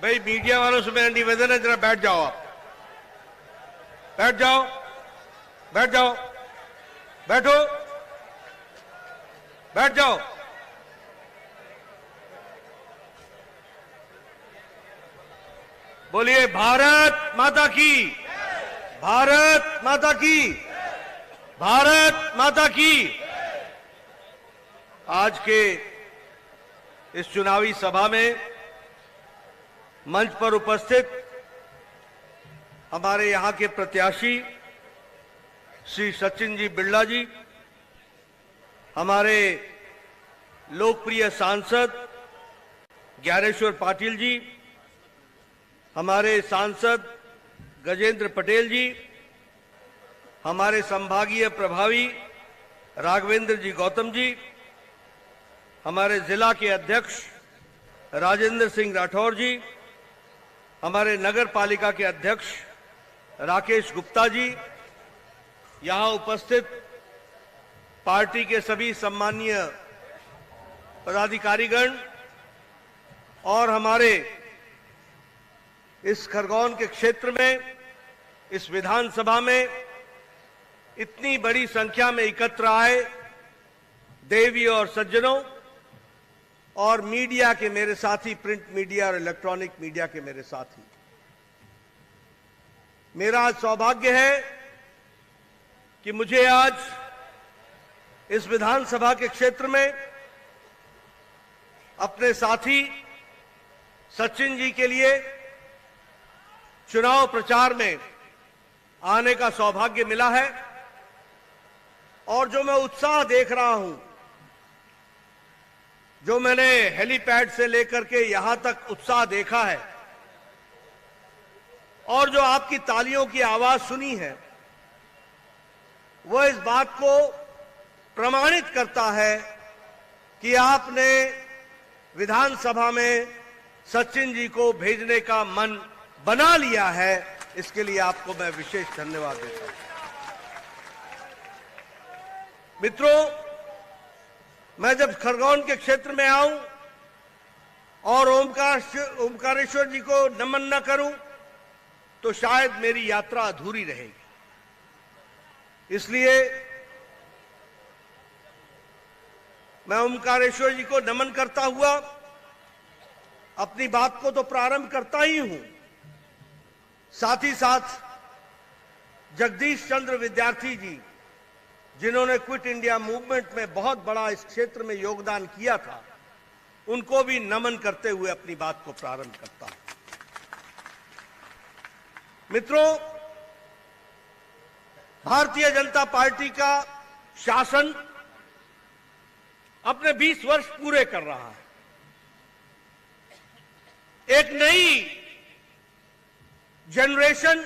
भाई मीडिया वालों से मेरा निवेदन है, जरा बैठ जाओ, आप बैठ जाओ, बैठ जाओ, बैठो, बैठ जाओ। बोलिए भारत माता की, भारत माता की, भारत माता की। आज के इस चुनावी सभा में मंच पर उपस्थित हमारे यहां के प्रत्याशी श्री सचिन जी बिरला जी, हमारे लोकप्रिय सांसद ज्ञानेश्वर पाटिल जी, हमारे सांसद गजेंद्र पटेल जी, हमारे संभागीय प्रभारी राघवेंद्र जी गौतम जी, हमारे जिला के अध्यक्ष राजेंद्र सिंह राठौर जी, हमारे नगर पालिका के अध्यक्ष राकेश गुप्ता जी, यहां उपस्थित पार्टी के सभी सम्माननीय पदाधिकारीगण और हमारे इस खरगोन के क्षेत्र में, इस विधानसभा में इतनी बड़ी संख्या में एकत्र आए देवी और सज्जनों और मीडिया के मेरे साथी, प्रिंट मीडिया और इलेक्ट्रॉनिक मीडिया के मेरे साथी, मेरा आज सौभाग्य है कि मुझे आज इस विधानसभा के क्षेत्र में अपने साथी सचिन जी के लिए चुनाव प्रचार में आने का सौभाग्य मिला है। और जो मैं उत्साह देख रहा हूं, जो मैंने हेलीपैड से लेकर के यहां तक उत्साह देखा है और जो आपकी तालियों की आवाज सुनी है, वह इस बात को प्रमाणित करता है कि आपने विधानसभा में सचिन जी को भेजने का मन बना लिया है। इसके लिए आपको मैं विशेष धन्यवाद देता हूं। मित्रों, मैं जब खरगोन के क्षेत्र में आऊं और ओमकारेश्वर जी को नमन न करूं तो शायद मेरी यात्रा अधूरी रहेगी। इसलिए मैं ओमकारेश्वर जी को नमन करता हुआ अपनी बात को तो प्रारंभ करता ही हूं, साथ ही साथ जगदीश चंद्र विद्यार्थी जी, जिन्होंने क्विट इंडिया मूवमेंट में बहुत बड़ा इस क्षेत्र में योगदान किया था, उनको भी नमन करते हुए अपनी बात को प्रारंभ करता हूं। मित्रों, भारतीय जनता पार्टी का शासन अपने 20 वर्ष पूरे कर रहा है। एक नई जनरेशन,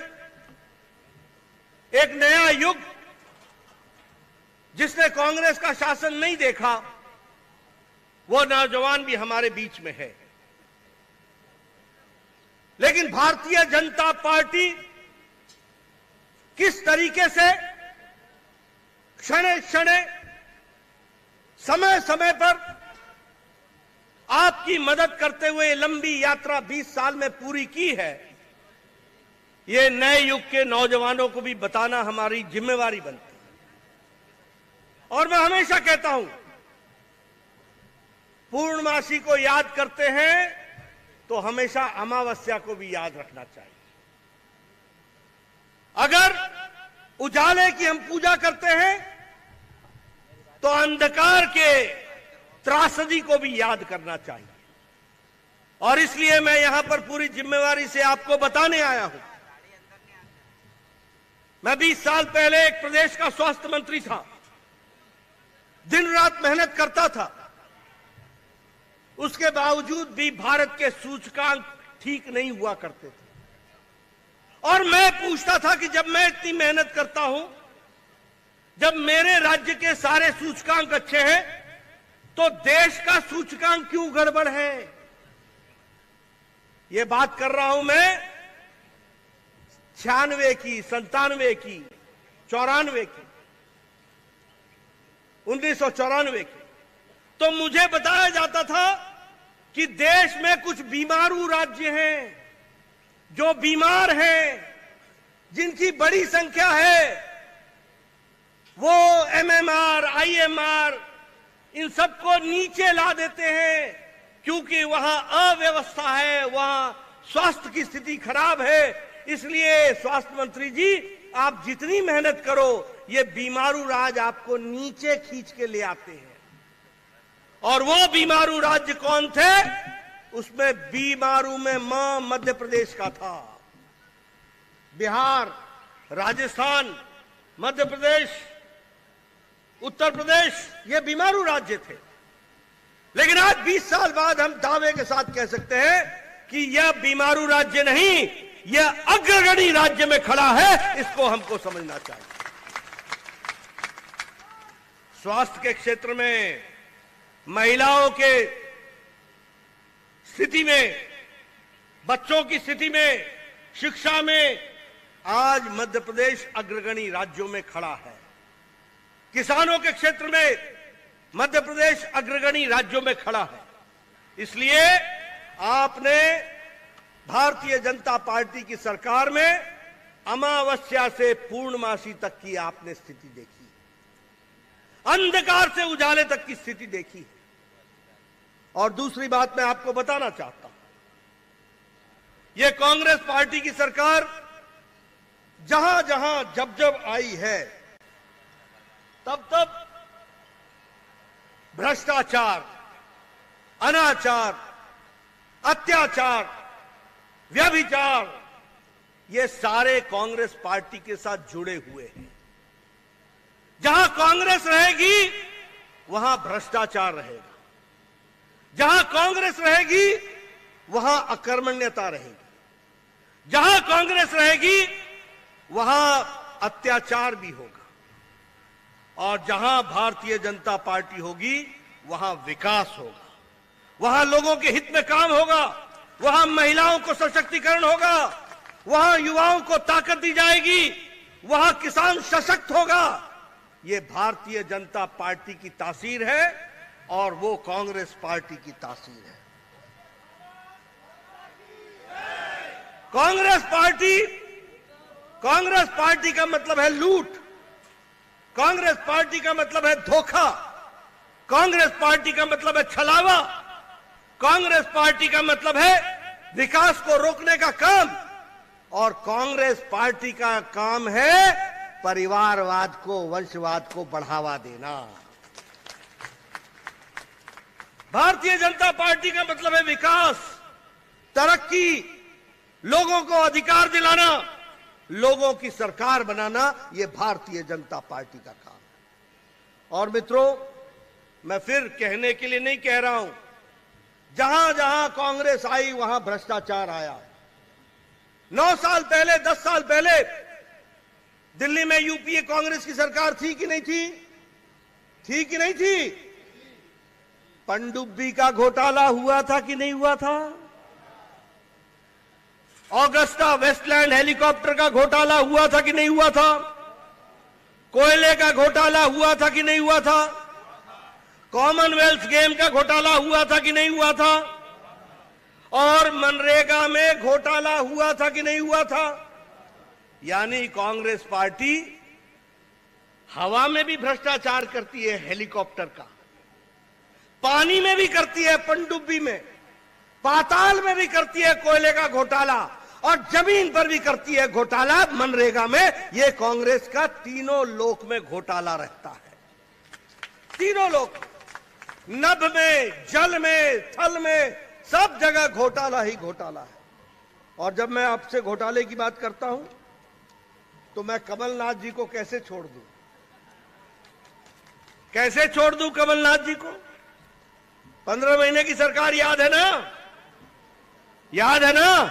एक नया युग जिसने कांग्रेस का शासन नहीं देखा, वो नौजवान भी हमारे बीच में है। लेकिन भारतीय जनता पार्टी किस तरीके से क्षण क्षण, समय समय पर आपकी मदद करते हुए लंबी यात्रा 20 साल में पूरी की है, ये नए युग के नौजवानों को भी बताना हमारी जिम्मेवारी बनती है। और मैं हमेशा कहता हूं, पूर्णमासी को याद करते हैं तो हमेशा अमावस्या को भी याद रखना चाहिए। अगर उजाले की हम पूजा करते हैं तो अंधकार के त्रासदी को भी याद करना चाहिए। और इसलिए मैं यहां पर पूरी जिम्मेवारी से आपको बताने आया हूं। मैं 20 साल पहले एक प्रदेश का स्वास्थ्य मंत्री था, दिन रात मेहनत करता था, उसके बावजूद भी भारत के सूचकांक ठीक नहीं हुआ करते थे। और मैं पूछता था कि जब मैं इतनी मेहनत करता हूं, जब मेरे राज्य के सारे सूचकांक अच्छे हैं, तो देश का सूचकांक क्यों गड़बड़ है? ये बात कर रहा हूं मैं 96 की, 97 की, 94 की, 1994 की। तो मुझे बताया जाता था कि देश में कुछ बीमारू राज्य हैं, जो बीमार हैं, जिनकी बड़ी संख्या है, वो एमएमआर, आईएमआर इन सबको नीचे ला देते हैं, क्योंकि वहां अव्यवस्था है, वहां स्वास्थ्य की स्थिति खराब है। इसलिए स्वास्थ्य मंत्री जी, आप जितनी मेहनत करो, ये बीमारू राज्य आपको नीचे खींच के ले आते हैं। और वो बीमारू राज्य कौन थे? उसमें बीमारू में मां मध्य प्रदेश का था। बिहार, राजस्थान, मध्य प्रदेश, उत्तर प्रदेश, ये बीमारू राज्य थे। लेकिन आज 20 साल बाद हम दावे के साथ कह सकते हैं कि यह बीमारू राज्य नहीं, यह अग्रगणी राज्य में खड़ा है। इसको हमको समझना चाहिए। स्वास्थ्य के क्षेत्र में, महिलाओं के स्थिति में, बच्चों की स्थिति में, शिक्षा में आज मध्य प्रदेश अग्रगणी राज्यों में खड़ा है। किसानों के क्षेत्र में मध्य प्रदेश अग्रगणी राज्यों में खड़ा है। इसलिए आपने भारतीय जनता पार्टी की सरकार में अमावस्या से पूर्णमासी तक की आपने स्थिति देखी, अंधकार से उजाले तक की स्थिति देखी। और दूसरी बात मैं आपको बताना चाहता हूं, यह कांग्रेस पार्टी की सरकार जहां जहां जब जब आई है, तब तब भ्रष्टाचार, अनाचार, अत्याचार, व्यभिचार, ये सारे कांग्रेस पार्टी के साथ जुड़े हुए हैं। जहां कांग्रेस रहेगी वहां भ्रष्टाचार रहेगा, जहां कांग्रेस रहेगी वहां अकर्मण्यता रहेगी, जहां कांग्रेस रहेगी वहां अत्याचार भी होगा, और जहां भारतीय जनता पार्टी होगी वहां विकास होगा, वहां लोगों के हित में काम होगा, वहां महिलाओं को सशक्तिकरण होगा, वहां युवाओं को ताकत दी जाएगी, वहां किसान सशक्त होगा। ये भारतीय जनता पार्टी की तासीर है और वो कांग्रेस पार्टी की तासीर है। कांग्रेस पार्टी का मतलब है लूट, कांग्रेस पार्टी का मतलब है धोखा, कांग्रेस पार्टी का मतलब है छलावा, कांग्रेस पार्टी का मतलब है विकास को रोकने का काम, और कांग्रेस पार्टी का काम है परिवारवाद को, वंशवाद को बढ़ावा देना। भारतीय जनता पार्टी का मतलब है विकास, तरक्की, लोगों को अधिकार दिलाना, लोगों की सरकार बनाना। यह भारतीय जनता पार्टी का काम है। और मित्रों, मैं फिर कहने के लिए नहीं कह रहा हूं, जहां जहां कांग्रेस आई वहां भ्रष्टाचार आया। 9 साल पहले, 10 साल पहले दिल्ली में यूपीए कांग्रेस की सरकार थी कि नहीं थी? थी कि नहीं थी? पनडुब्बी का घोटाला हुआ था कि नहीं हुआ था? ऑगस्टा वेस्टलैंड हेलीकॉप्टर का घोटाला हुआ था कि नहीं हुआ था? कोयले का घोटाला हुआ था कि नहीं हुआ था? कॉमनवेल्थ गेम का घोटाला हुआ था कि नहीं हुआ था? और मनरेगा में घोटाला हुआ था कि नहीं हुआ था? यानी कांग्रेस पार्टी हवा में भी भ्रष्टाचार करती है, हेलीकॉप्टर का, पानी में भी करती है, पनडुब्बी में, पाताल में भी करती है कोयले का घोटाला, और जमीन पर भी करती है घोटाला, मनरेगा में। यह कांग्रेस का तीनों लोक में घोटाला रहता है, तीनों लोक, नभ में, जल में, थल में, सब जगह घोटाला ही घोटाला है। और जब मैं आपसे घोटाले की बात करता हूं तो मैं कमलनाथ जी को कैसे छोड़ दूं? कैसे छोड़ दूं कमलनाथ जी को? 15 महीने की सरकार याद है ना? याद है ना?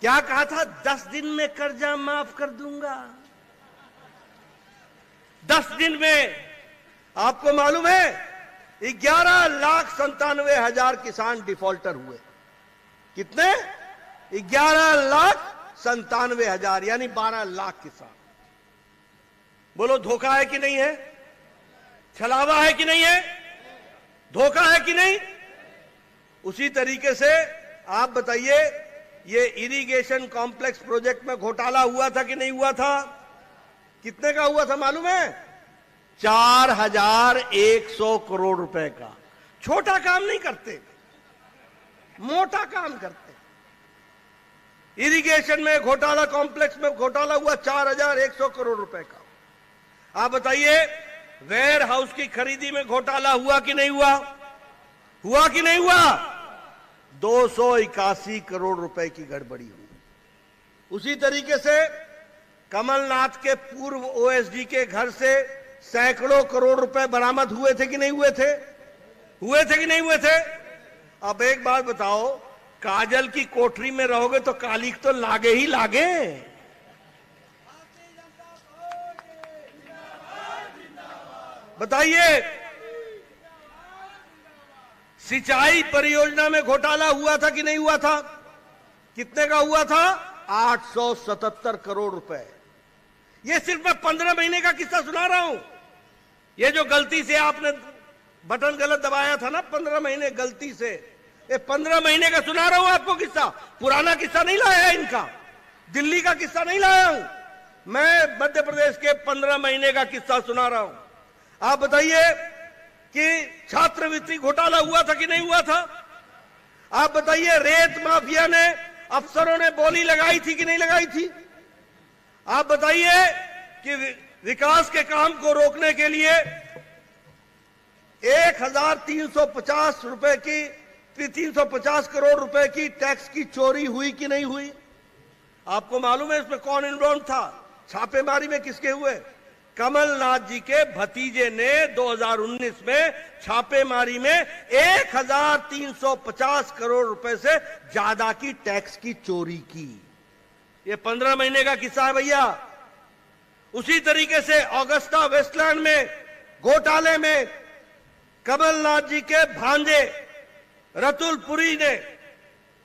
क्या कहा था? 10 दिन में कर्जा माफ कर दूंगा। 10 दिन में। आपको मालूम है 11,97,000 किसान डिफॉल्टर हुए। कितने? 11,97,000, यानी 12 लाख किसान। बोलो धोखा है कि नहीं है? छलावा है कि नहीं है? धोखा है कि नहीं? उसी तरीके से आप बताइए, ये इरिगेशन कॉम्प्लेक्स प्रोजेक्ट में घोटाला हुआ था कि नहीं हुआ था? कितने का हुआ था मालूम है? 4100 करोड़ रुपए का। छोटा काम नहीं करते, मोटा काम करते। इरिगेशन में घोटाला, कॉम्प्लेक्स में घोटाला हुआ 4100 करोड़ रुपए का। आप बताइए, वेयर हाउस की खरीदी में घोटाला हुआ कि नहीं हुआ? हुआ कि नहीं हुआ? 281 करोड़ रुपए की गड़बड़ी हुई। उसी तरीके से कमलनाथ के पूर्व ओएसडी के घर से सैकड़ों करोड़ रुपए बरामद हुए थे कि नहीं हुए थे? हुए थे कि नहीं हुए थे? अब एक बात बताओ, काजल की कोठरी में रहोगे तो कालिक तो लागे ही लागे। बताइए, सिंचाई परियोजना में घोटाला हुआ था कि नहीं हुआ था? कितने का हुआ था? 877 करोड़ रुपए। ये सिर्फ मैं 15 महीने का किस्सा सुना रहा हूं। ये जो गलती से आपने बटन गलत दबाया था ना, 15 महीने गलती से, ये 15 महीने का सुना रहा हूं आपको किस्सा। पुराना किस्सा नहीं लाया है इनका, दिल्ली का किस्सा नहीं लाया हूं मैं, मध्य प्रदेश के 15 महीने का किस्सा सुना रहा हूं। आप बताइए कि छात्रवृत्ति घोटाला हुआ था कि नहीं हुआ था? आप बताइए, रेत माफिया ने, अफसरों ने बोली लगाई थी कि नहीं लगाई थी? आप बताइए कि विकास के काम को रोकने के लिए 1350 रुपए की, 350 करोड़ रुपए की टैक्स की चोरी हुई कि नहीं हुई? आपको मालूम है इसमें कौन इन्वॉल्व था? छापेमारी में किसके हुए? कमलनाथ जी के भतीजे ने 2019 में छापेमारी में 1350 करोड़ रुपए से ज्यादा की टैक्स की चोरी की। ये 15 महीने का किस्सा है भैया। उसी तरीके से ऑगस्टा वेस्टलैंड में घोटाले में कमलनाथ जी के भांजे रतुल पुरी ने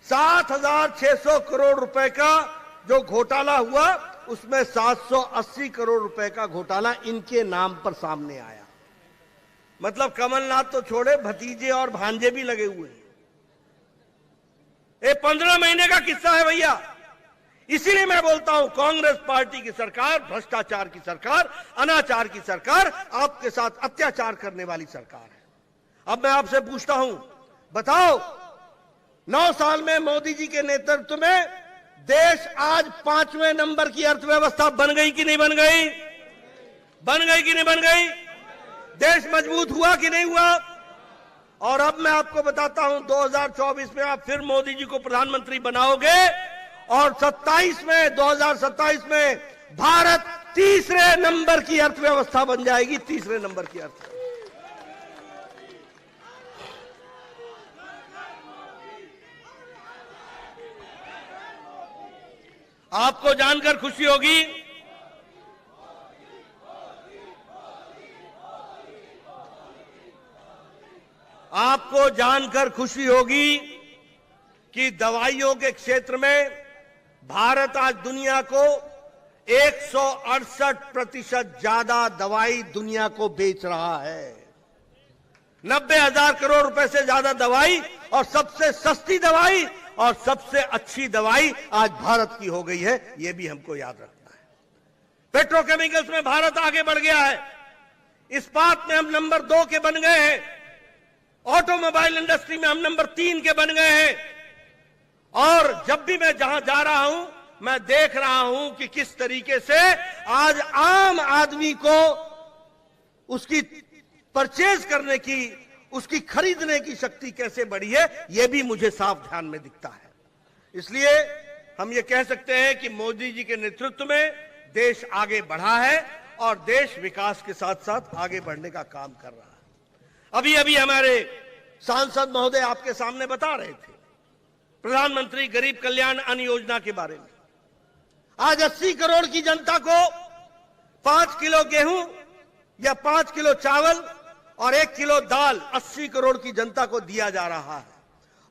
7600 करोड़ रुपए का जो घोटाला हुआ, उसमें 780 करोड़ रुपए का घोटाला इनके नाम पर सामने आया। मतलब कमलनाथ तो छोड़े, भतीजे और भांजे भी लगे हुए हैं। ये 15 महीने का किस्सा है भैया। इसीलिए मैं बोलता हूं, कांग्रेस पार्टी की सरकार भ्रष्टाचार की सरकार, अनाचार की सरकार, आपके साथ अत्याचार करने वाली सरकार है। अब मैं आपसे पूछता हूं, बताओ, 9 साल में मोदी जी के नेतृत्व में देश आज 5वें नंबर की अर्थव्यवस्था बन गई कि नहीं बन गई? बन गई कि नहीं बन गई? देश मजबूत हुआ कि नहीं हुआ? और अब मैं आपको बताता हूं, 2024 में आप फिर मोदी जी को प्रधानमंत्री बनाओगे और 2027 में भारत तीसरे नंबर की अर्थव्यवस्था बन जाएगी। तीसरे नंबर की अर्थव्यवस्था। आपको जानकर खुशी होगी, आपको जानकर खुशी होगी कि दवाइयों के क्षेत्र में भारत आज दुनिया को 168% ज्यादा दवाई दुनिया को बेच रहा है। 90,000 करोड़ रुपए से ज्यादा दवाई, और सबसे सस्ती दवाई और सबसे अच्छी दवाई आज भारत की हो गई है। यह भी हमको याद रखना है। पेट्रोकेमिकल्स में भारत आगे बढ़ गया है। इस्पात में हम नंबर 2 के बन गए हैं। ऑटोमोबाइल इंडस्ट्री में हम नंबर 3 के बन गए हैं। और जब भी मैं जहां जा रहा हूं, मैं देख रहा हूं कि किस तरीके से आज आम आदमी को उसकी परचेज करने की, उसकी खरीदने की शक्ति कैसे बढ़ी है, यह भी मुझे साफ ध्यान में दिखता है। इसलिए हम ये कह सकते हैं कि मोदी जी के नेतृत्व में देश आगे बढ़ा है और देश विकास के साथ साथ आगे बढ़ने का काम कर रहा है। अभी अभी हमारे सांसद महोदय आपके सामने बता रहे थे प्रधानमंत्री गरीब कल्याण अन्न योजना के बारे में। आज 80 करोड़ की जनता को 5 किलो गेहूं या 5 किलो चावल और 1 किलो दाल 80 करोड़ की जनता को दिया जा रहा है।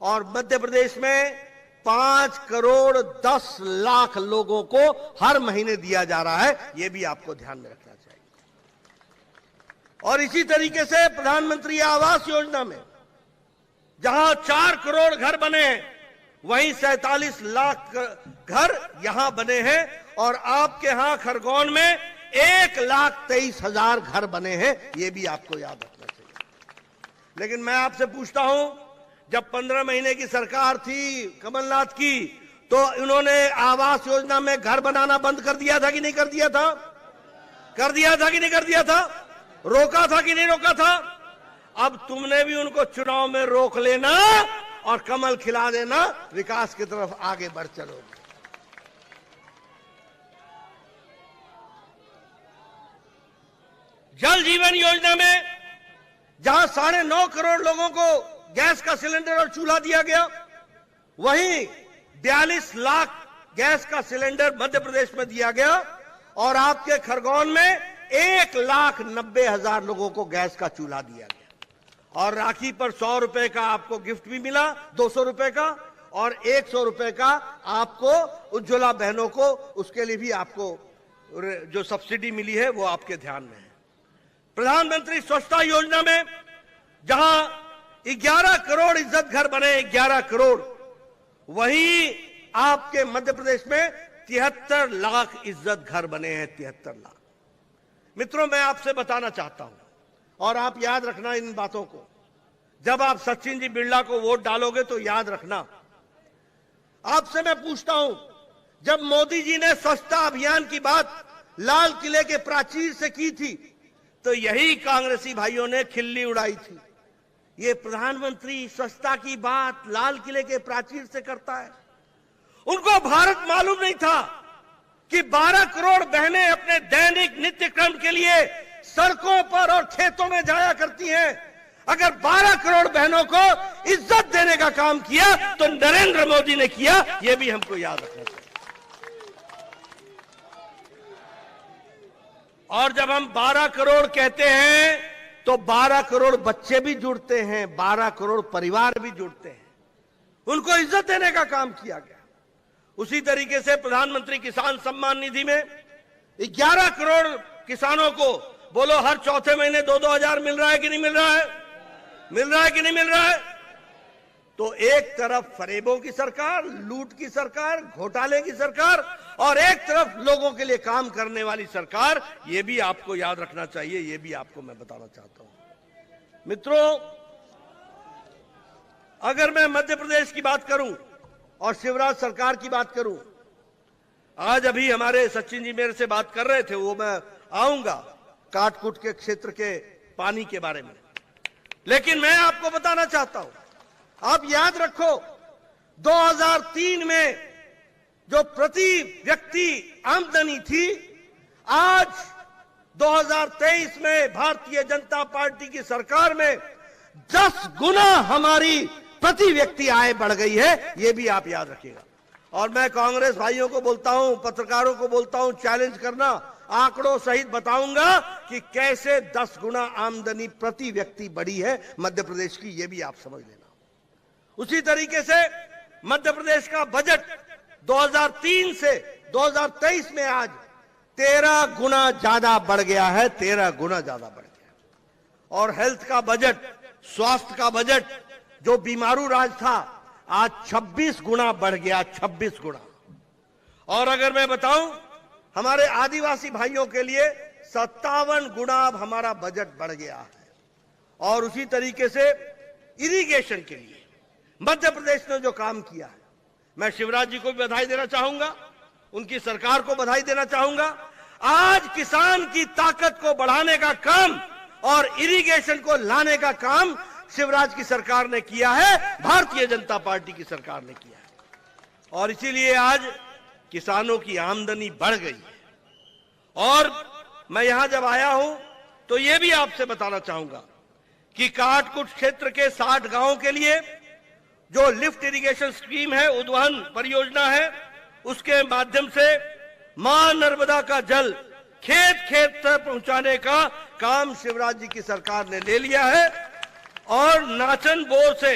और मध्य प्रदेश में 5 करोड़ 10 लाख लोगों को हर महीने दिया जा रहा है। यह भी आपको ध्यान में रखना चाहिए। और इसी तरीके से प्रधानमंत्री आवास योजना में जहां 4 करोड़ घर बने हैं, वहीं 47 लाख घर यहां बने हैं। और आपके यहां खरगोन में 1,23,000 घर बने हैं, यह भी आपको याद रखना चाहिए। लेकिन मैं आपसे पूछता हूं, जब 15 महीने की सरकार थी कमलनाथ की, तो इन्होंने आवास योजना में घर बनाना बंद कर दिया था कि नहीं कर दिया था? कर दिया था कि नहीं कर दिया था? रोका था कि नहीं रोका था? अब तुमने भी उनको चुनाव में रोक लेना और कमल खिला देना, विकास की तरफ आगे बढ़ चलोगे। जल जीवन योजना में जहां 9.5 करोड़ लोगों को गैस का सिलेंडर और चूल्हा दिया गया, वहीं 42 लाख गैस का सिलेंडर मध्य प्रदेश में दिया गया। और आपके खरगोन में 1,90,000 लोगों को गैस का चूल्हा दिया गया। और राखी पर 100 रुपए का आपको गिफ्ट भी मिला, 200 रुपए का, और 100 रुपए का आपको उज्ज्वला बहनों को, उसके लिए भी आपको जो सब्सिडी मिली है वो आपके ध्यान में है। प्रधानमंत्री स्वच्छता योजना में जहां 11 करोड़ इज्जत घर बने, 11 करोड़, वहीं आपके मध्य प्रदेश में 73 लाख इज्जत घर बने हैं, 73 लाख। मित्रों, मैं आपसे बताना चाहता हूं, और आप याद रखना इन बातों को, जब आप सचिन जी बिरला को वोट डालोगे तो याद रखना। आपसे मैं पूछता हूं, जब मोदी जी ने स्वच्छता अभियान की बात लाल किले के प्राचीर से की थी, तो यही कांग्रेसी भाइयों ने खिल्ली उड़ाई थी। ये प्रधानमंत्री स्वच्छता की बात लाल किले के प्राचीर से करता है। उनको भारत मालूम नहीं था कि 12 करोड़ बहनें अपने दैनिक नित्य क्रम के लिए सड़कों पर और खेतों में जाया करती हैं। अगर 12 करोड़ बहनों को इज्जत देने का काम किया तो नरेंद्र मोदी ने किया, यह भी हमको याद रखना चाहिए। और जब हम 12 करोड़ कहते हैं तो 12 करोड़ बच्चे भी जुड़ते हैं, 12 करोड़ परिवार भी जुड़ते हैं। उनको इज्जत देने का काम किया गया। उसी तरीके से प्रधानमंत्री किसान सम्मान निधि में 11 करोड़ किसानों को, बोलो, हर चौथे महीने 2-2 हजार मिल रहा है कि नहीं मिल रहा है? मिल रहा है कि नहीं मिल रहा है? तो एक तरफ फरेबों की सरकार, लूट की सरकार, घोटाले की सरकार, और एक तरफ लोगों के लिए काम करने वाली सरकार, यह भी आपको याद रखना चाहिए। यह भी आपको मैं बताना चाहता हूं। मित्रों, अगर मैं मध्य प्रदेश की बात करूं और शिवराज सरकार की बात करूं, आज अभी हमारे सचिन जी मेरे से बात कर रहे थे, वो मैं आऊंगा काटकुट के क्षेत्र के पानी के बारे में। लेकिन मैं आपको बताना चाहता हूं, आप याद रखो, 2003 में जो प्रति व्यक्ति आमदनी थी, आज 2023 में भारतीय जनता पार्टी की सरकार में 10 गुना हमारी प्रति व्यक्ति आय बढ़ गई है। यह भी आप याद रखिएगा। और मैं कांग्रेस भाइयों को बोलता हूं, पत्रकारों को बोलता हूं, चैलेंज करना, आंकड़ों सहित बताऊंगा कि कैसे 10 गुना आमदनी प्रति व्यक्ति बढ़ी है मध्य प्रदेश की। यह भी आप समझ लेना। उसी तरीके से मध्य प्रदेश का बजट 2003 से 2023 में आज 13 गुना ज्यादा बढ़ गया है, 13 गुना ज्यादा बढ़ गया। और हेल्थ का बजट, स्वास्थ्य का बजट, जो बीमारू राज था, आज 26 गुना बढ़ गया, 26 गुना। और अगर मैं बताऊं, हमारे आदिवासी भाइयों के लिए 57 गुना अब हमारा बजट बढ़ गया है। और उसी तरीके से इरिगेशन के लिए मध्य प्रदेश ने जो काम किया है, मैं शिवराज जी को भी बधाई देना चाहूंगा, उनकी सरकार को बधाई देना चाहूंगा। आज किसान की ताकत को बढ़ाने का काम और इरिगेशन को लाने का काम शिवराज की सरकार ने किया है, भारतीय जनता पार्टी की सरकार ने किया है। और इसीलिए आज किसानों की आमदनी बढ़ गई है। और मैं यहां जब आया हूं तो यह भी आपसे बताना चाहूंगा कि काटकुट क्षेत्र के 60 गांवों के लिए जो लिफ्ट इरिगेशन स्कीम है, उद्वहन परियोजना है, उसके माध्यम से मां नर्मदा का जल खेत खेत तक पहुंचाने का काम शिवराज जी की सरकार ने ले लिया है। और नाचन बोर से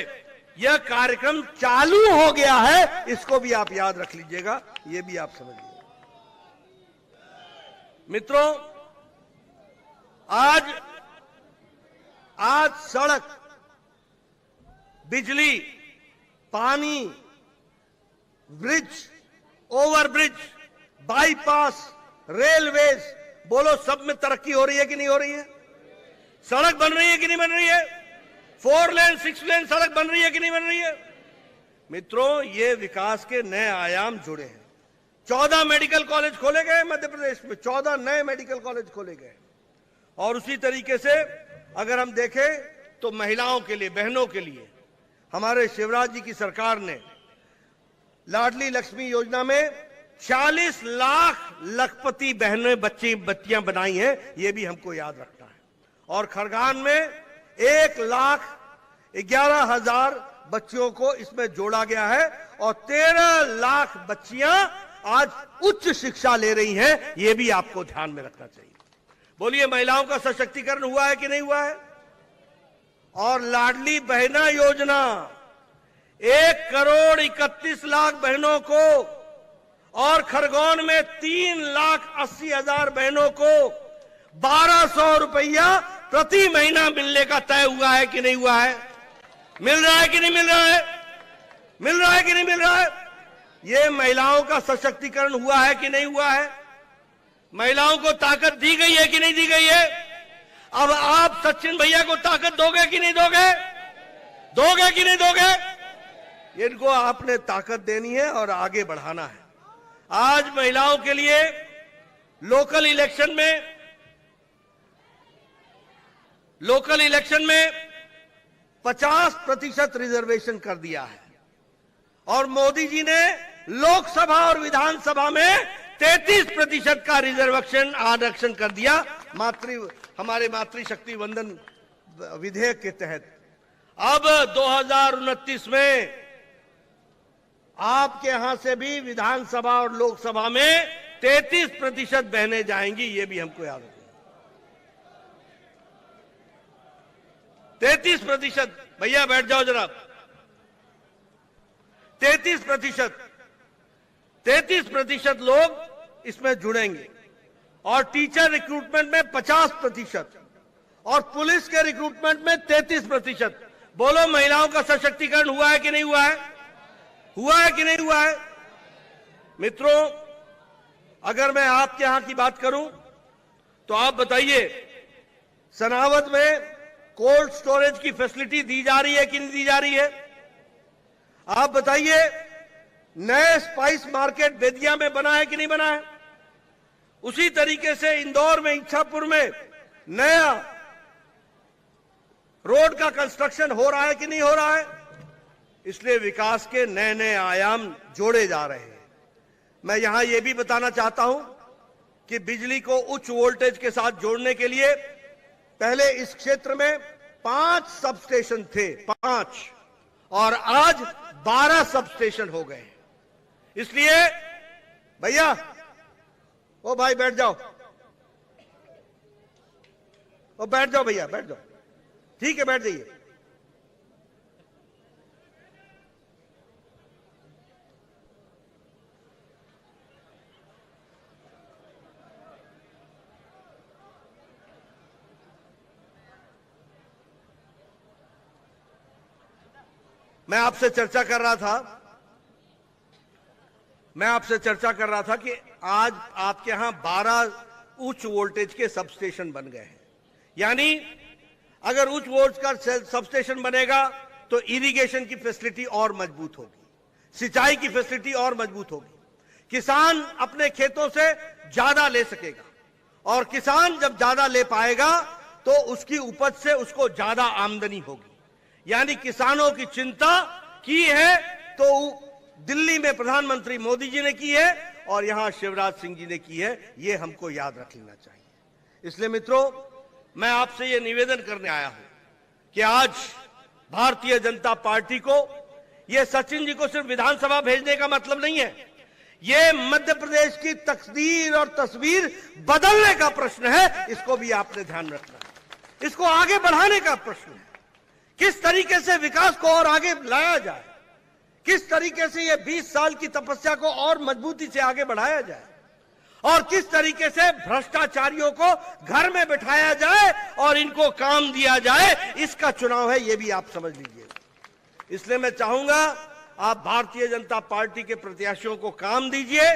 यह कार्यक्रम चालू हो गया है, इसको भी आप याद रख लीजिएगा, यह भी आप समझ लीजिए। मित्रों, आज सड़क बिजली, पानी, ब्रिज, ओवरब्रिज, बाईपास, रेलवेज, बोलो सब में तरक्की हो रही है कि नहीं हो रही है? सड़क बन रही है कि नहीं बन रही है? 4 लेन 6 लेन सड़क बन रही है कि नहीं बन रही है? मित्रों, ये विकास के नए आयाम जुड़े हैं। 14 मेडिकल कॉलेज खोले गए मध्य प्रदेश में, 14 नए मेडिकल कॉलेज खोले गए। और उसी तरीके से अगर हम देखें तो महिलाओं के लिए, बहनों के लिए हमारे शिवराज जी की सरकार ने लाडली लक्ष्मी योजना में 40 लाख लखपति बहनें बच्चियां बनाई हैं, ये भी हमको याद रखना है। और खरगान में 1,11,000 बच्चियों को इसमें जोड़ा गया है और 13 लाख बच्चियां आज उच्च शिक्षा ले रही हैं, ये भी आपको ध्यान में रखना चाहिए। बोलिए, महिलाओं का सशक्तिकरण हुआ है कि नहीं हुआ है? और लाडली बहना योजना 1,31,00,000 बहनों को और खरगोन में 3,80,000 बहनों को 1,200 रुपया प्रति महीना मिलने का तय हुआ है कि नहीं हुआ है? मिल रहा है कि नहीं मिल रहा है? मिल रहा है कि नहीं मिल रहा है? ये महिलाओं का सशक्तिकरण हुआ है कि नहीं हुआ है? महिलाओं को ताकत दी गई है कि नहीं दी गई है? अब आप सचिन भैया को ताकत दोगे कि नहीं दोगे? दोगे कि नहीं दोगे? इनको आपने ताकत देनी है और आगे बढ़ाना है। आज महिलाओं के लिए लोकल इलेक्शन में 50% रिजर्वेशन कर दिया है और मोदी जी ने लोकसभा और विधानसभा में 33% का रिजर्वेशन आरक्षण कर दिया हमारे मातृशक्ति वंदन विधेयक के तहत। अब 2029 में आपके यहां से भी विधानसभा और लोकसभा में 33% बहनें जाएंगी, ये भी हमको याद रखना। 33%, भैया बैठ जाओ जरा। 33% लोग इसमें जुड़ेंगे और टीचर रिक्रूटमेंट में 50% और पुलिस के रिक्रूटमेंट में 33%। बोलो, महिलाओं का सशक्तिकरण हुआ है कि नहीं हुआ है? हुआ है कि नहीं हुआ है? मित्रों, अगर मैं आपके यहां की बात करूं तो आप बताइए, सनावद में कोल्ड स्टोरेज की फैसिलिटी दी जा रही है कि नहीं दी जा रही है? आप बताइए, नए स्पाइस मार्केट बेदिया में बना है कि नहीं बना है? उसी तरीके से इंदौर में, इच्छापुर में नया रोड का कंस्ट्रक्शन हो रहा है कि नहीं हो रहा है? इसलिए विकास के नए नए आयाम जोड़े जा रहे हैं। मैं यहां यह भी बताना चाहता हूं कि बिजली को उच्च वोल्टेज के साथ जोड़ने के लिए पहले इस क्षेत्र में 5 सबस्टेशन थे, 5, और आज 12 सबस्टेशन हो गए। इसलिए भैया, ओ भाई बैठ जाओ, ओ बैठ जाओ भैया, बैठ जाओ। ठीक है, बैठ जाइए। मैं आपसे चर्चा कर रहा था कि आज आपके यहां 12 उच्च वोल्टेज के सबस्टेशन बन गए हैं। यानी अगर उच्च वोल्टेज का सबस्टेशन बनेगा तो इरिगेशन की फैसिलिटी और मजबूत होगी, सिंचाई की फैसिलिटी और मजबूत होगी, किसान अपने खेतों से ज्यादा ले सकेगा और किसान जब ज्यादा ले पाएगा तो उसकी उपज से उसको ज्यादा आमदनी होगी। यानी किसानों की चिंता की है तो दिल्ली में प्रधानमंत्री मोदी जी ने की है और यहां शिवराज सिंह जी ने की है, ये हमको याद रख लेना चाहिए। इसलिए मित्रों, मैं आपसे ये निवेदन करने आया हूं कि आज भारतीय जनता पार्टी को, ये सचिन जी को सिर्फ विधानसभा भेजने का मतलब नहीं है, ये मध्य प्रदेश की तकदीर और तस्वीर बदलने का प्रश्न है। इसको भी आपने ध्यान रखना है, इसको आगे बढ़ाने का प्रश्न है। किस तरीके से विकास को और आगे लाया जाए, किस तरीके से ये 20 साल की तपस्या को और मजबूती से आगे बढ़ाया जाए और किस तरीके से भ्रष्टाचारियों को घर में बिठाया जाए और इनको काम दिया जाए, इसका चुनाव है, ये भी आप समझ लीजिए। इसलिए मैं चाहूंगा आप भारतीय जनता पार्टी के प्रत्याशियों को काम दीजिए,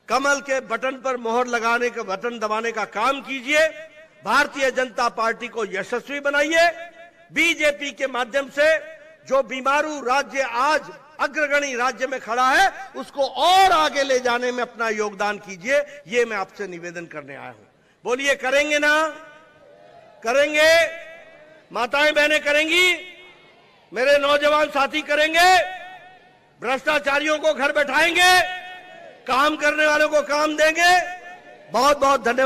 कमल के बटन पर मोहर लगाने का, बटन दबाने का काम कीजिए, भारतीय जनता पार्टी को यशस्वी बनाइए। बीजेपी के माध्यम से जो बीमारू राज्य आज अग्रगणी राज्य में खड़ा है उसको और आगे ले जाने में अपना योगदान कीजिए, ये मैं आपसे निवेदन करने आया हूं। बोलिए, करेंगे ना? करेंगे? माताएं बहनें करेंगी? मेरे नौजवान साथी करेंगे? भ्रष्टाचारियों को घर बैठाएंगे? काम करने वालों को काम देंगे? बहुत बहुत धन्यवाद।